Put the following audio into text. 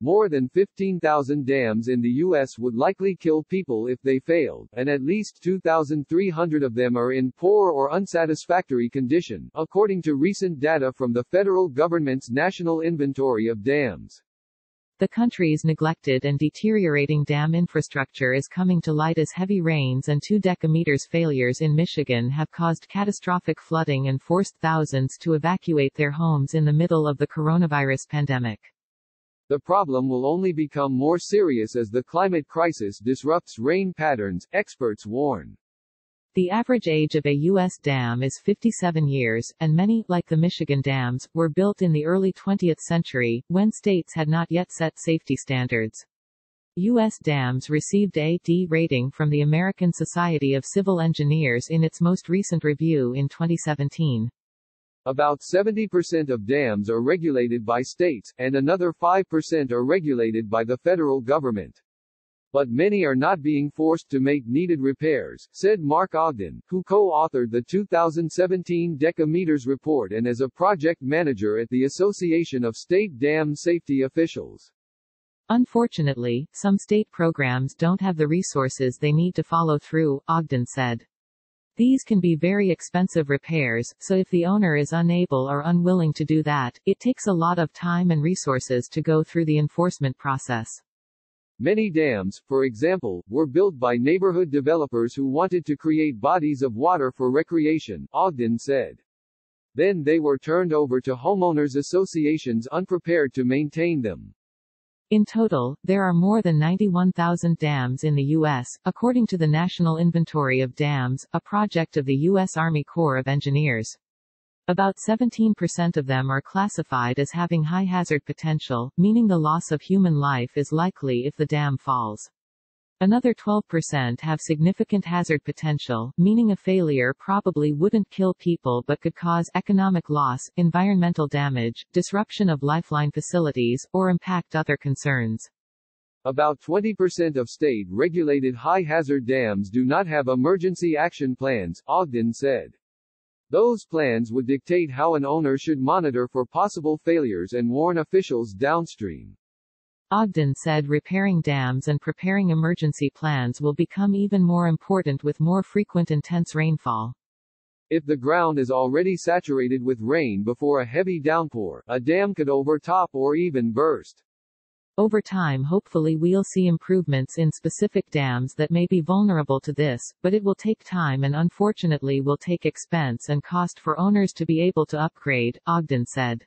More than 15,000 dams in the U.S. would likely kill people if they failed, and at least 2,300 of them are in poor or unsatisfactory condition, according to recent data from the federal government's National Inventory of Dams. The country's neglected and deteriorating dam infrastructure is coming to light as heavy rains and 2 decameters failures in Michigan have caused catastrophic flooding and forced thousands to evacuate their homes in the middle of the coronavirus pandemic. The problem will only become more serious as the climate crisis disrupts rain patterns, experts warn. The average age of a U.S. dam is 57 years, and many, like the Michigan dams, were built in the early 20th century, when states had not yet set safety standards. U.S. dams received a D rating from the American Society of Civil Engineers in its most recent review in 2017. About 70% of dams are regulated by states, and another 5% are regulated by the federal government. But many are not being forced to make needed repairs, said Mark Ogden, who co-authored the 2017 Decameters report and is a project manager at the Association of State Dam Safety Officials. Unfortunately, some state programs don't have the resources they need to follow through, Ogden said. These can be very expensive repairs, so if the owner is unable or unwilling to do that, it takes a lot of time and resources to go through the enforcement process. Many dams, for example, were built by neighborhood developers who wanted to create bodies of water for recreation, Ogden said. Then they were turned over to homeowners associations unprepared to maintain them. In total, there are more than 91,000 dams in the U.S., according to the National Inventory of Dams, a project of the U.S. Army Corps of Engineers. About 17% of them are classified as having high hazard potential, meaning the loss of human life is likely if the dam falls. Another 12% have significant hazard potential, meaning a failure probably wouldn't kill people but could cause economic loss, environmental damage, disruption of lifeline facilities, or impact other concerns. About 20% of state-regulated high-hazard dams do not have emergency action plans, Ogden said. Those plans would dictate how an owner should monitor for possible failures and warn officials downstream. Ogden said repairing dams and preparing emergency plans will become even more important with more frequent intense rainfall. If the ground is already saturated with rain before a heavy downpour, a dam could overtop or even burst. Over time, hopefully we'll see improvements in specific dams that may be vulnerable to this, but it will take time and unfortunately will take expense and cost for owners to be able to upgrade, Ogden said.